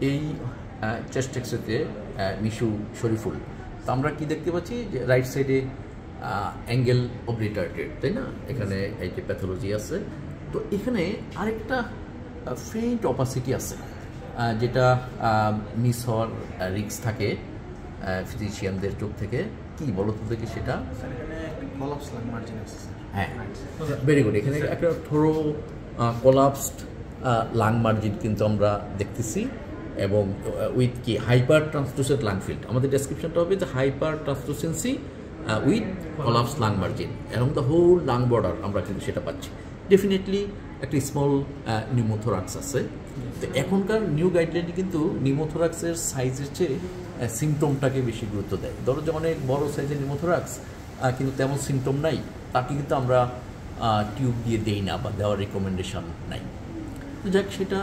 এই চেস্ট এক্সরেতে মিশু শরীফুল। তো আমরা কি দেখতে পাচ্ছি যে রাইট সাইডে অ্যাঙ্গেল অবলিটারেটেড, তাই না? এখানে এই যে প্যাথোলজি আছে। তো এখানে আরেকটা ফেইন্ট অপাসিটি আছে যেটা মিস হওয়ার রিস্ক থাকে ফিজিশিয়ানদের চোখ থেকে। কি বলো তো দেখি সেটা? হ্যাঁ, ভেরি গুড। এখানে একটা থ্রো কোলাপসড লাং মার্জিন কিন্তু আমরা দেখতেছি, এবং উইথ কি হাইপার ট্রান্সলুসেন্ট লাং ফিল্ড। আমাদের ডেসক্রিপশনটা হবে যে hyper translucency with collapse lung margin along the whole lung border আমরা কিন্তু সেটা পাচ্ছি। ডেফিনেটলি একটা স্মল নিউমোথোরাক্স আছে। তো এখনকার নিউ গাইডলাইনে কিন্তু নিউমোথোরাক্সের সাইজের চেয়ে সিমটমটাকে বেশি গুরুত্ব দেয়। ধরো যে অনেক বড় সাইজের নিউমোথোরাক্স কিন্তু তেমন সিমটম নাই, তাকে কিন্তু আমরা টিউব দিয়ে দেই না বা দেওয়ার রিকমেন্ডেশন নাই। তো যাক, সেটা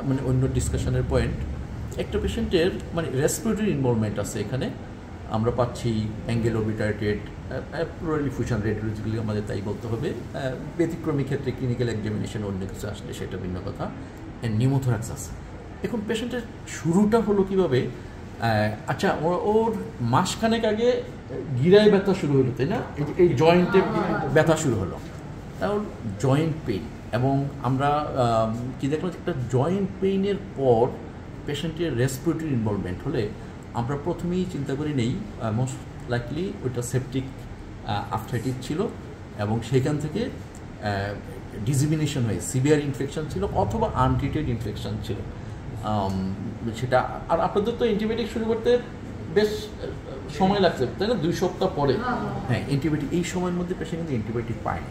মানে অন্য ডিসকাশনের পয়েন্ট। একটা পেশেন্টের মানে রেসপিরেটরি ইনভলভমেন্ট আছে এখানে, আমরা পাচ্ছি অ্যাঙ্গেল অবলিটারেটেড প্লুরাল ডিফিউশন রেডিওলজিক্যালি আমাদের তাই বলতে হবে। ব্যতিক্রমী ক্ষেত্রে ক্লিনিক্যাল এক্সামিনেশন অন্য কিছু আসলে সেটা ভিন্ন কথা। নিউমোথোরাক্স আছে। এখন পেশেন্টের শুরুটা হলো কীভাবে? আচ্ছা, ওর মাসখানেক আগে গিরায় ব্যথা শুরু হলো, তাই না? এই জয়েন্টে ব্যথা শুরু হলো, তাহলে জয়েন্ট পেইন। এবং আমরা কি দেখলাম, একটা জয়েন্ট পেইনের পর পেশেন্টের রেসপিরেটরি ইনভলভমেন্ট হলে আমরা প্রথমেই চিন্তা করি নেই মোস্ট লাইকলি ওইটা সেপটিক আর্থ্রাইটিস ছিল, এবং সেখান থেকে ডিজিমিনেশন হয়ে সিভিয়ার ইনফেকশন ছিল অথবা আনট্রিটেড ইনফেকশন ছিল সেটা। আর আপনাদের তো অ্যান্টিবায়োটিক শুরু করতে বেশ সময় লাগছে, তাই না? 2 সপ্তাহ পরে। হ্যাঁ, অ্যান্টিবায়োটিক এই সময়ের মধ্যে পেশেন্ট কিন্তু অ্যান্টিবায়োটিক পায়নি।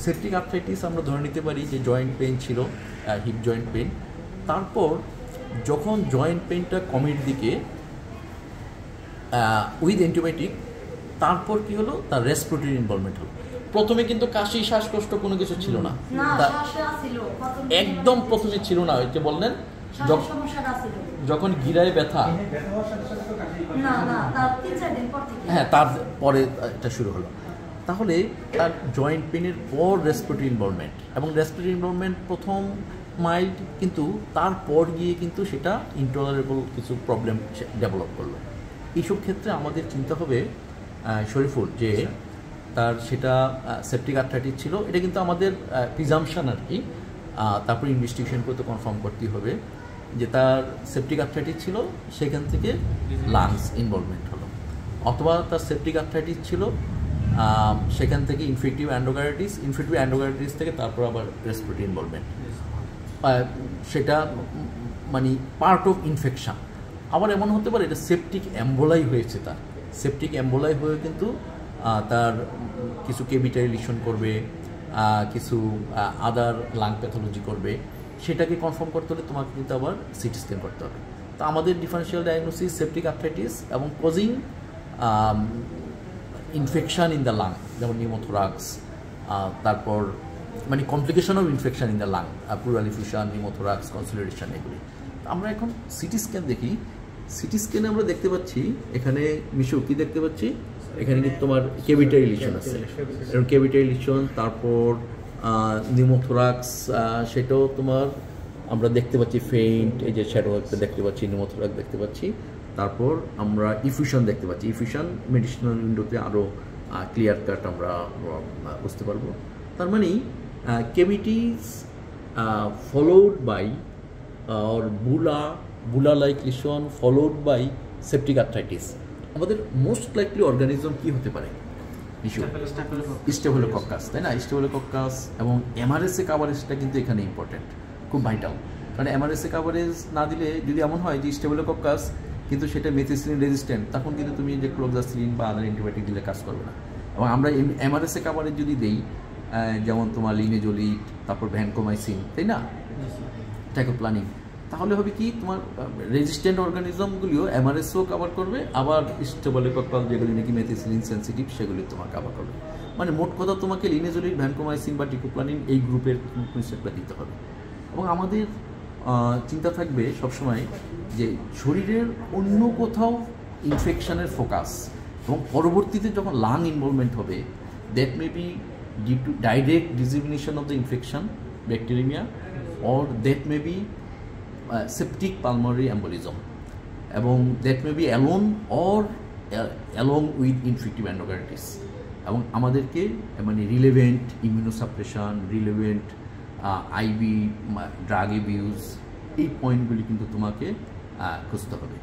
সেপটিক আর্থ্রাইটিস আমরা ধরে নিতে পারি যে জয়েন্ট পেইন ছিল, হিপ জয়েন্ট পেইন। তারপর যখন জয়েন্ট পেইনটা কমের দিকে উইথ অ্যান্টিবায়োটিক, তারপর কি হলো, তার রেসপিরেটরি ইনভলভমেন্ট হলো। প্রথমে কিন্তু কাশি শ্বাসকষ্ট কোনো কিছু ছিল না, একদম প্রথমে ছিল না। ওই যে বললেন যখন গিরায় ব্যথা, হ্যাঁ, তারপরে এটা শুরু হলো। তাহলে তার জয়েন্ট পেনের পর রেসপিরেটরি ইনভলভমেন্ট, এবং রেসপিরেটরি ইনভলভমেন্ট প্রথম মাইল্ড, কিন্তু তারপর গিয়ে কিন্তু সেটা ইনটলারেবল কিছু প্রবলেম ডেভেলপ করলো। এইসব ক্ষেত্রে আমাদের চিন্তা হবে শরীফুল যে তার সেটা সেপটিক আর্থ্রাইটিস ছিল। এটা কিন্তু আমাদের প্রিজাম্পশন আর কি। তারপর ইনভেস্টিগেশন করতে কনফার্ম করতে হবে যে তার সেপটিক আর্থ্রাইটিস ছিল, সেখান থেকে লাংস ইনভলভমেন্ট হলো, অথবা তার সেপটিক আর্থ্রাইটিস ছিল সেখান থেকে ইনফেক্টিভ অ্যান্ডোকার্ডিটিস থেকে তারপর আবার রেসপিরেটরি ইনভলভমেন্ট, সেটা মানে পার্ট অফ ইনফেকশন। আবার এমন হতে পারে এটা সেপটিক অ্যাম্বোলাই হয়েছে, তার সেপটিক অ্যাম্বোলাই হয়ে কিন্তু তার কিছু কেভিটারি লিশন করবে, কিছু আদার লাং প্যাথোলজি করবে। সেটাকে কনফার্ম করতে হলে তোমাকে কিন্তু আবার সিটি স্ক্যান করতে হবে। তো আমাদের ডিফারেন্সিয়াল ডায়াগনোসিস সেপটিক আর্থ্রাইটিস এবং causing infection in the lung, যেমন নিউমোথোরাক্স, তারপর মানে complication of infection in the lung, plural diffusion, pneumothorax, consolidation, এগুলি। আমরা এখন সিটি স্ক্যান দেখি। সিটি স্ক্যানে আমরা দেখতে পাচ্ছি এখানে মিশু কি দেখতে পাচ্ছি, এখানে কিন্তু তোমার কেভিটারি লিশন আছে, এবং কেভিটারি লিশন, তারপর নিউমোথোরাক্স, সেটাও তোমার আমরা দেখতে পাচ্ছি ফেইন্ট, এই যে শ্যাডো একটা দেখতে পাচ্ছি, নিউমোথোরাক্স দেখতে পাচ্ছি। তারপর আমরা ইফিউশন দেখতে পাচ্ছি। ইফিউশন মেডিসিনাল উইন্ডোতে আরও ক্লিয়ার কাট আমরা বুঝতে পারবো। তার মানে cavities followed by or bulla like lesion followed by septic arthritis. আমাদের মোস্ট লাইকলি অর্গানিজম কি হতে পারে? স্টেফিলোকক্কাস, তাই না? স্টেফিলোকক্কাস এবং এমআরএসএ কাভারেজটা কিন্তু এখানে ইম্পর্টেন্ট, খুব ভাইটাল। কারণ এমআরএসএ কাভারেজ না দিলে, যদি এমন হয় যে স্টেফিলোকক্কাস কিন্তু সেটা মেথিসিলিন রেজিস্ট্যান্ট, তখন কিন্তু তুমি যে ক্লোক্সাসিলিন বা আদার অ্যান্টিবায়োটিক দিলে কাজ করবে না। এবং আমরা এমআরএসএ কাভারেজ যদি দেই, যেমন তোমার লিনেজোলিট, তারপর ভ্যানকোমাইসিন, তাই না, টাইকোপ্লানিং, তাহলে হবে কি তোমার রেজিস্ট্যান্ট অর্গানিজমগুলিও এমআরএসও কভার করবে, আবার স্টেফিলোকক্কাস যেগুলি নাকি মেথিসিলিন সেন্সিটিভ সেগুলি তোমার কভার করবে। মানে মোট কথা তোমাকে লিনেজোলিট, ভ্যানকোমাইসিন বা টিকোপ্লানিন এই গ্রুপের প্রিন্সিপাল দিতে হবে। এবং আমাদের চিন্তা থাকবে সবসময় যে শরীরের অন্য কোথাও ইনফেকশনের ফোকাস, এবং পরবর্তীতে যখন লাং ইনভলভমেন্ট হবে, that may be due to direct dissemination of the infection bacteria, or that may be septic pulmonary embolism, এবং that may be alone or along with infective endocarditis. এবং আমাদেরকে মানে relevant immunosuppression, relevant IV drug abuse, এই পয়েন্টগুলি কিন্তু তোমাকে খুঁজতে হবে।